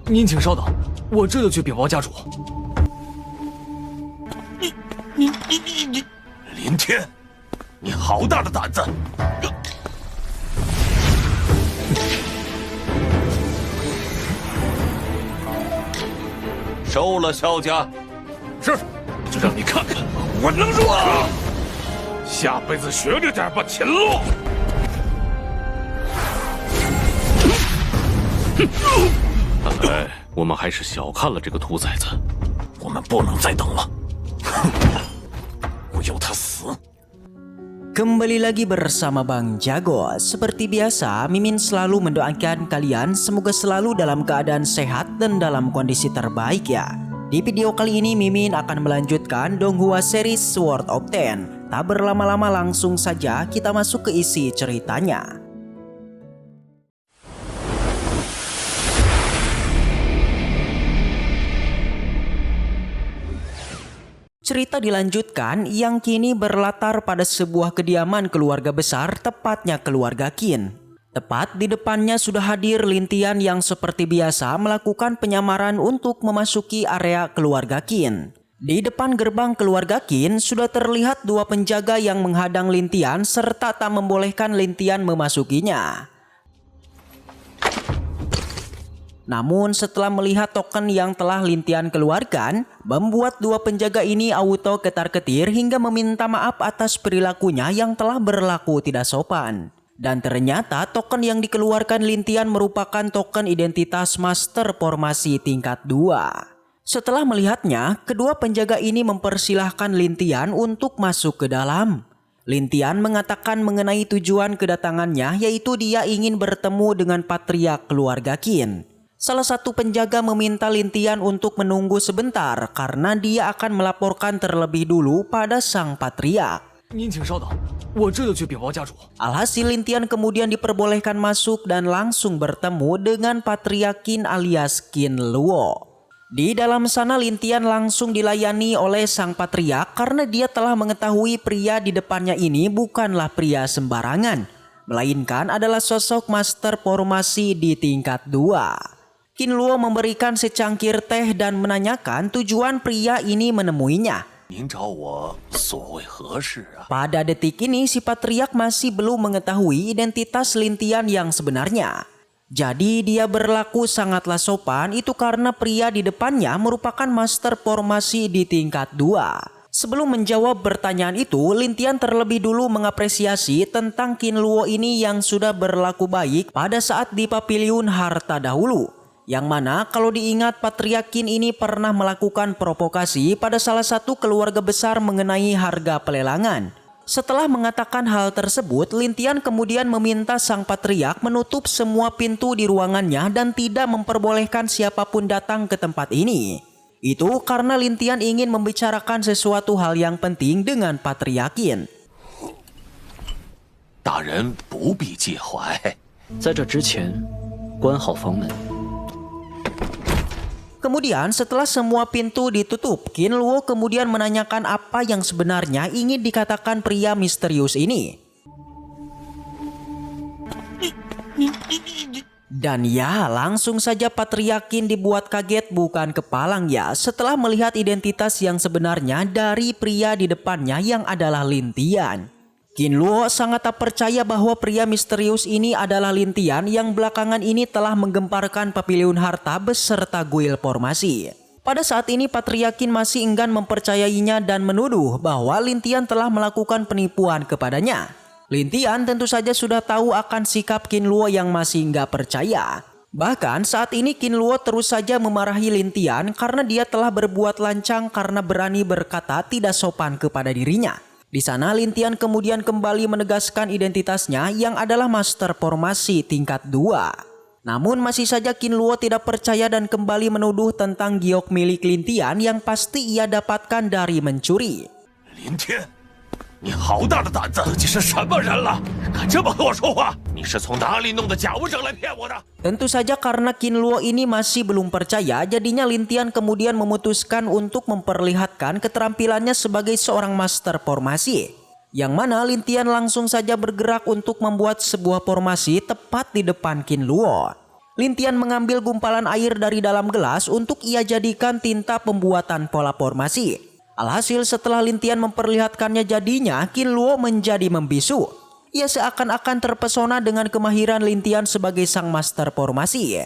您请稍等，我这就去禀报家主。你，林天，你好大的胆子！收了萧家。是，就让你看看我能如何。下辈子学着点吧，秦洛。看来我们还是小看了这个兔崽子。我们不能再等了，我要他死。 Kembali lagi bersama Bang Jago. Seperti biasa, Mimin selalu mendoakan kalian semoga selalu dalam keadaan sehat dan dalam kondisi terbaik ya. Di video kali ini Mimin akan melanjutkan Donghua series Sword of Ten. Tak berlama-lama langsung saja kita masuk ke isi ceritanya. Cerita dilanjutkan yang kini berlatar pada sebuah kediaman keluarga besar, tepatnya keluarga Qin. Tepat di depannya sudah hadir Lintian yang seperti biasa melakukan penyamaran untuk memasuki area keluarga Qin. Di depan gerbang keluarga Qin sudah terlihat dua penjaga yang menghadang Lintian serta tak membolehkan Lintian memasukinya. Namun setelah melihat token yang telah Lintian keluarkan, membuat dua penjaga ini auto ketar-ketir hingga meminta maaf atas perilakunya yang telah berlaku tidak sopan. Dan ternyata token yang dikeluarkan Lintian merupakan token identitas Master Formasi tingkat 2. Setelah melihatnya, kedua penjaga ini mempersilahkan Lintian untuk masuk ke dalam. Lintian mengatakan mengenai tujuan kedatangannya, yaitu dia ingin bertemu dengan patriark keluarga Qin. Salah satu penjaga meminta Lintian untuk menunggu sebentar karena dia akan melaporkan terlebih dulu pada sang patriark. 您请稍等，我这就去禀报家主。 Alhasil Lintian kemudian diperbolehkan masuk dan langsung bertemu dengan patriark Qin alias Qin Luo. Di dalam sana Lintian langsung dilayani oleh sang patriark karena dia telah mengetahui pria di depannya ini bukanlah pria sembarangan, melainkan adalah sosok Master Formasi di tingkat 2. Qin Luo memberikan secangkir teh dan menanyakan tujuan pria ini menemuinya. Pada detik ini si patriark masih belum mengetahui identitas Lintian yang sebenarnya. Jadi dia berlaku sangatlah sopan itu karena pria di depannya merupakan Master Formasi di tingkat 2. Sebelum menjawab pertanyaan itu, Lintian terlebih dulu mengapresiasi tentang Qin Luo ini yang sudah berlaku baik pada saat di Paviliun Harta dahulu. Yang mana kalau diingat patriark Qin ini pernah melakukan provokasi pada salah satu keluarga besar mengenai harga pelelangan. Setelah mengatakan hal tersebut, Lintian kemudian meminta sang patriark menutup semua pintu di ruangannya dan tidak memperbolehkan siapapun datang ke tempat ini. Itu karena Lintian ingin membicarakan sesuatu hal yang penting dengan patriark Qin. 大人不必介怀，在这之前，关好房门。 Kemudian setelah semua pintu ditutup, Qin Luo kemudian menanyakan apa yang sebenarnya ingin dikatakan pria misterius ini. Dan ya, langsung saja patriark Qin dibuat kaget bukan kepalang ya setelah melihat identitas yang sebenarnya dari pria di depannya yang adalah Lintian. Qin Luo sangat tak percaya bahwa pria misterius ini adalah Lintian yang belakangan ini telah menggemparkan Paviliun Harta beserta guil formasi. Pada saat ini patriark Qin masih enggan mempercayainya dan menuduh bahwa Lintian telah melakukan penipuan kepadanya. Lintian tentu saja sudah tahu akan sikap Qin Luo yang masih enggak percaya. Bahkan saat ini Qin Luo terus saja memarahi Lintian karena dia telah berbuat lancang karena berani berkata tidak sopan kepada dirinya. Di sana Lintian kemudian kembali menegaskan identitasnya yang adalah Master Formasi tingkat 2. Namun masih saja Qin Luo tidak percaya dan kembali menuduh tentang giok milik Lintian yang pasti ia dapatkan dari mencuri. 林天，你好大的胆子！自己是什么人了？敢这么和我说话？你是从哪里弄的假物证来骗我的？ Tentu saja karena Qin Luo ini masih belum percaya, jadinya Lintian kemudian memutuskan untuk memperlihatkan keterampilannya sebagai seorang Master Formasi. Yang mana Lintian langsung saja bergerak untuk membuat sebuah formasi tepat di depan Qin Luo. Lin Tian mengambil gumpalan air dari dalam gelas untuk ia jadikan tinta pembuatan pola formasi. Alhasil setelah Lin Tian memperlihatkannya jadinya, Qin Luo menjadi membisu. Ia seakan-akan terpesona dengan kemahiran Lin Tian sebagai sang master formasi.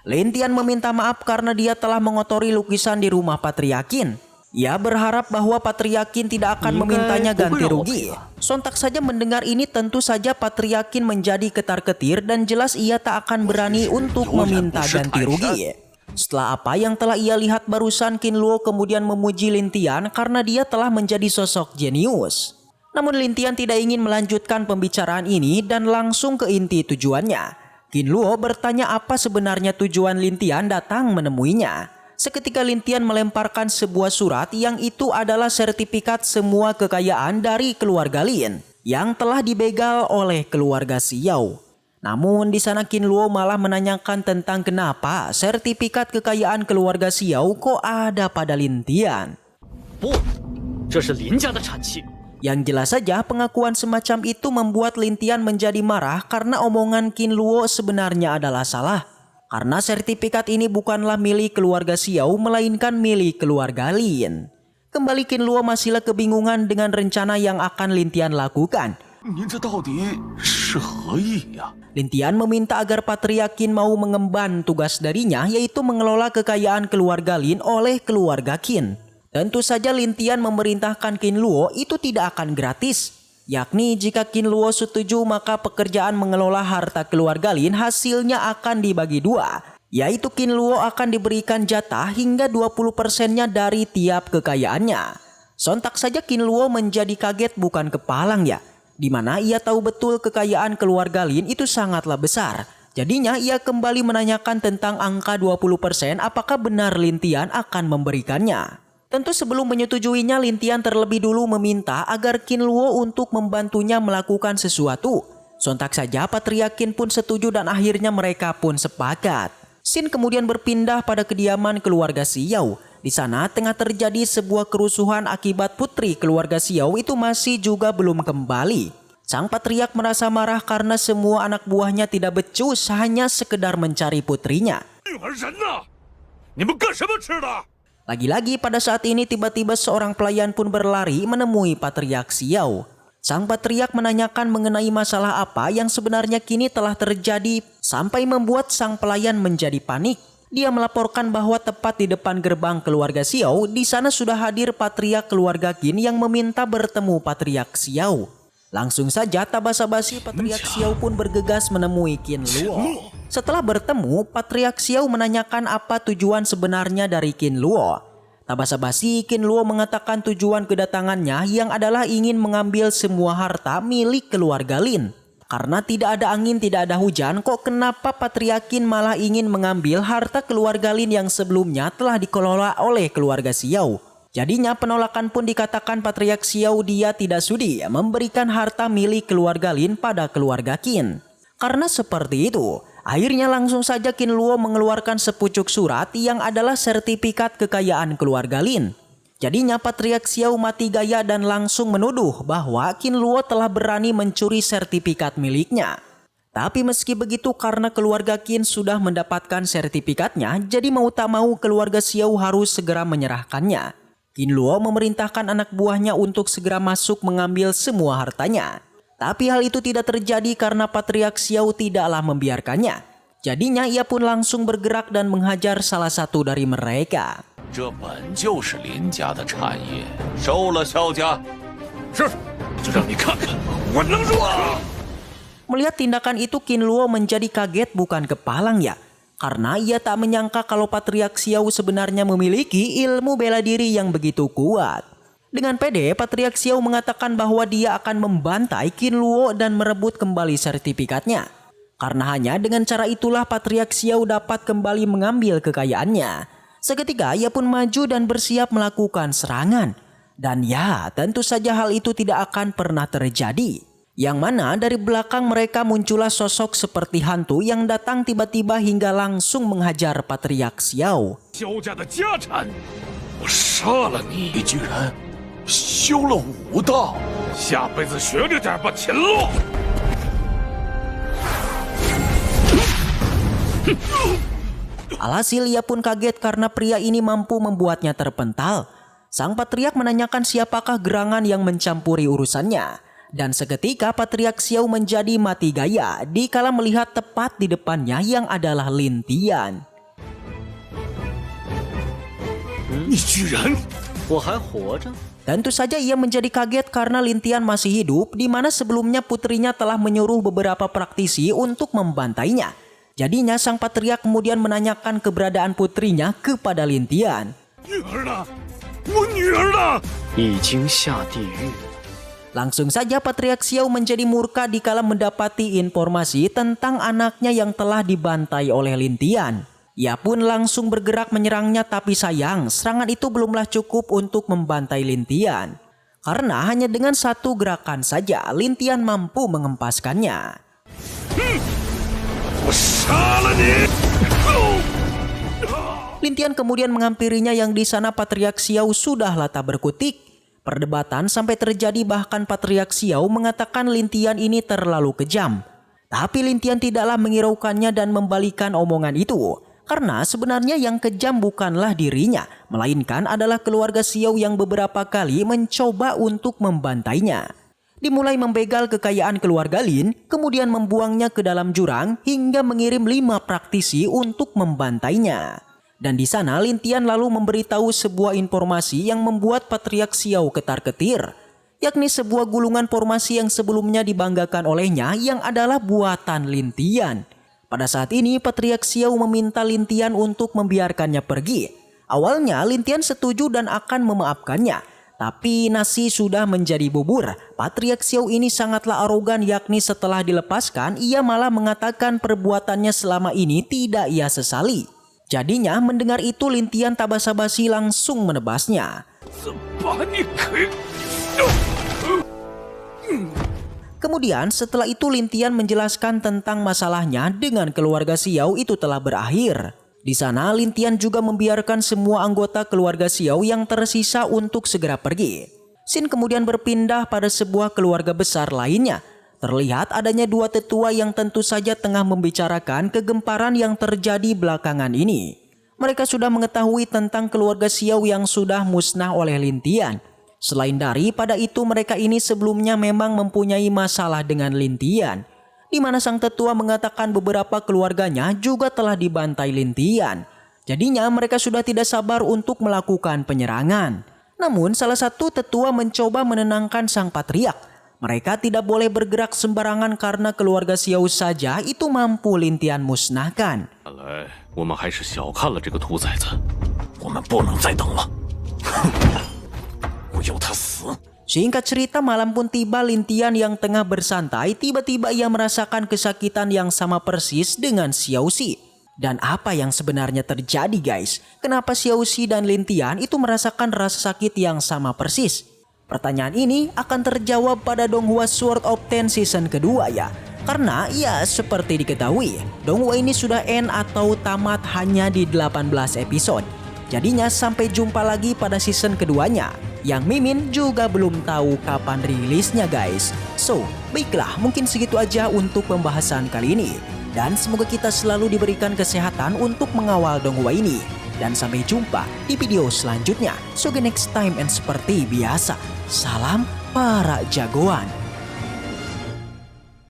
Lin Tian meminta maaf karena dia telah mengotori lukisan di rumah Patria Qin. Ia berharap bahwa Patria Qin tidak akan memintanya ganti rugi. Sontak saja mendengar ini, tentu saja Patria Qin menjadi ketar-ketir dan jelas ia tak akan berani untuk meminta ganti rugi. Setelah apa yang telah ia lihat barusan, Qin Luo kemudian memuji Lin Tian karena dia telah menjadi sosok jenius. Namun Lin Tian tidak ingin melanjutkan pembicaraan ini dan langsung ke inti tujuannya. Qin Luo bertanya apa sebenarnya tujuan Lin Tian datang menemuinya. Seketika Lin Tian melemparkan sebuah surat yang itu adalah sertifikat semua kekayaan dari keluarga Lin yang telah dibegal oleh keluarga Xiao. Namun di sana Qin Luo malah menanyakan tentang kenapa sertifikat kekayaan keluarga Xiao kok ada pada Lin Tian. Yang jelas saja pengakuan semacam itu membuat Lin Tian menjadi marah karena omongan Qin Luo sebenarnya adalah salah. Karena sertifikat ini bukanlah milik keluarga Xiao melainkan milik keluarga Lin. Kembali Qin Luo masihlah kebingungan dengan rencana yang akan Lin Tian lakukan. Lin Tian meminta agar Patria Qin mau mengemban tugas darinya, yaitu mengelola kekayaan keluarga Lin oleh keluarga Qin. Tentu saja Lin Tian memerintahkan Qin Luo itu tidak akan gratis. Yakni jika Qin Luo setuju maka pekerjaan mengelola harta keluarga Lin hasilnya akan dibagi dua. Yaitu Qin Luo akan diberikan jatah hingga 20%-nya dari tiap kekayaannya. Sontak saja Qin Luo menjadi kaget bukan kepalang ya. Dimana ia tahu betul kekayaan keluarga Lin itu sangatlah besar. Jadinya ia kembali menanyakan tentang angka 20% apakah benar Lin Tian akan memberikannya. Tentu sebelum menyetujuinya, Lin Tian terlebih dulu meminta agar Qin Luo untuk membantunya melakukan sesuatu. Sontak saja Patria Qin pun setuju dan akhirnya mereka pun sepakat. Scene kemudian berpindah pada kediaman keluarga Xiao. Di sana tengah terjadi sebuah kerusuhan akibat putri keluarga Xiao itu masih juga belum kembali. Sang patriark merasa marah karena semua anak buahnya tidak becus hanya sekedar mencari putrinya. Lagi-lagi pada saat ini tiba-tiba seorang pelayan pun berlari menemui Patriark Xiao. Sang patriark menanyakan mengenai masalah apa yang sebenarnya kini telah terjadi sampai membuat sang pelayan menjadi panik. Dia melaporkan bahwa tepat di depan gerbang keluarga Xiao di sana sudah hadir patriark keluarga Qin yang meminta bertemu Patriark Xiao. Langsung saja tak basa-basi Patriark Xiao pun bergegas menemui Qin Luo. Setelah bertemu, Patriark Xiao menanyakan apa tujuan sebenarnya dari Qin Luo. Tak basa-basi, Qin Luo mengatakan tujuan kedatangannya yang adalah ingin mengambil semua harta milik keluarga Lin. Karena tidak ada angin, tidak ada hujan, kok kenapa Patriark Qin malah ingin mengambil harta keluarga Lin yang sebelumnya telah dikelola oleh keluarga Xiao. Jadinya penolakan pun dikatakan Patriark Xiao dia tidak sudi memberikan harta milik keluarga Lin pada keluarga Qin. Karena seperti itu, akhirnya langsung saja Qin Luo mengeluarkan sepucuk surat yang adalah sertifikat kekayaan keluarga Lin. Jadinya Patriark Xiao mati gaya dan langsung menuduh bahwa Qin Luo telah berani mencuri sertifikat miliknya. Tapi meski begitu karena keluarga Qin sudah mendapatkan sertifikatnya, jadi mau tak mau keluarga Xiao harus segera menyerahkannya. Qin Luo memerintahkan anak buahnya untuk segera masuk mengambil semua hartanya. Tapi hal itu tidak terjadi karena Patriark Xiao tidaklah membiarkannya. Jadinya ia pun langsung bergerak dan menghajar salah satu dari mereka. Melihat tindakan itu Qin Luo menjadi kaget bukan kepalang ya. Karena ia tak menyangka kalau Patriark Xiao sebenarnya memiliki ilmu bela diri yang begitu kuat. Dengan pede, Patriark Xiao mengatakan bahwa dia akan membantai Qin Luo dan merebut kembali sertifikatnya. Karena hanya dengan cara itulah Patriark Xiao dapat kembali mengambil kekayaannya. Seketika ia pun maju dan bersiap melakukan serangan. Dan ya, tentu saja hal itu tidak akan pernah terjadi. Yang mana dari belakang mereka muncullah sosok seperti hantu yang datang tiba-tiba hingga langsung menghajar Patriark Xiao. 我杀了你！你居然修了武道，下辈子学着点吧，秦洛。 Alhasil ia pun kaget karena pria ini mampu membuatnya terpental. Sang patriark menanyakan siapakah gerangan yang mencampuri urusannya. Dan seketika patriark Xiao menjadi mati gaya dikala melihat tepat di depannya yang adalah Lin Tian. 你居然！ 我还活着。 Tentu saja ia menjadi kaget karena Lin Tian masih hidup, di mana sebelumnya putrinya telah menyuruh beberapa praktisi untuk membantainya. Jadinya sang patriark kemudian menanyakan keberadaan putrinya kepada Lin Tian. 女儿呢？我女儿呢？ 已经下地狱。 Langsung saja patriark Xiao menjadi murka dikala mendapati informasi tentang anaknya yang telah dibantai oleh Lin Tian. Ia pun langsung bergerak menyerangnya, tapi sayang serangan itu belumlah cukup untuk membantai Lin Tian. Karena hanya dengan satu gerakan saja Lin Tian mampu mengempaskannya. 我杀了你！ Lin Tian kemudian menghampirinya yang di sana patriark Xiao sudahlah tak berkutik. Perdebatan sampai terjadi bahkan patriark Xiao mengatakan Lin Tian ini terlalu kejam. Tapi Lin Tian tidaklah menghiraukannya dan membalikan omongan itu. Karena sebenarnya yang kejam bukanlah dirinya, melainkan adalah keluarga Xiao yang beberapa kali mencoba untuk membantainya. Dimulai membegal kekayaan keluarga Lin, kemudian membuangnya ke dalam jurang hingga mengirim 5 praktisi untuk membantainya. Dan di sana Lin Tian lalu memberitahu sebuah informasi yang membuat patriark Xiao ketar-ketir, yakni sebuah gulungan formasi yang sebelumnya dibanggakan olehnya yang adalah buatan Lin Tian. Pada saat ini patriark Xiao meminta Lin Tian untuk membiarkannya pergi. Awalnya Lin Tian setuju dan akan memaafkannya. Tapi nasi sudah menjadi bubur. Patriark Xiao ini sangatlah arogan, yakni setelah dilepaskan ia malah mengatakan perbuatannya selama ini tidak ia sesali. Jadinya mendengar itu Lin Tian tak basa-basi langsung menebasnya. 把你给！ Kemudian setelah itu Lin Tian menjelaskan tentang masalahnya dengan keluarga Xiao itu telah berakhir. Di sana Lin Tian juga membiarkan semua anggota keluarga Xiao yang tersisa untuk segera pergi. Scene kemudian berpindah pada sebuah keluarga besar lainnya. Terlihat adanya 2 tetua yang tentu saja tengah membicarakan kegemparan yang terjadi belakangan ini. Mereka sudah mengetahui tentang keluarga Xiao yang sudah musnah oleh Lin Tian. Selain daripada itu mereka ini sebelumnya memang mempunyai masalah dengan Lin Tian, di mana sang tetua mengatakan beberapa keluarganya juga telah dibantai Lin Tian. Jadinya mereka sudah tidak sabar untuk melakukan penyerangan. Namun salah satu tetua mencoba menenangkan sang patriark. Mereka tidak boleh bergerak sembarangan karena keluarga Xiao saja itu mampu Lin Tian musnahkan. 看来我们还是小看了这个兔崽子。我们不能再等了，我要他死！ Singkat cerita malam pun tiba. Lin Tian yang tengah bersantai tiba-tiba ia merasakan kesakitan yang sama persis dengan Xiao Xi. Dan apa yang sebenarnya terjadi guys? Kenapa Xiao Xi dan Lin Tian itu merasakan rasa sakit yang sama persis? Pertanyaan ini akan terjawab pada Donghua Sword of Ten season kedua ya. Karena ya seperti diketahui Donghua ini sudah end atau tamat hanya di 18 episode. Jadinya sampai jumpa lagi pada season keduanya yang Mimin juga belum tahu kapan rilisnya guys. So baiklah, mungkin segitu aja untuk pembahasan kali ini. Dan semoga kita selalu diberikan kesehatan untuk mengawal Donghua ini. Dan sampai jumpa di video selanjutnya. So the next time, and seperti biasa, salam para jagoan.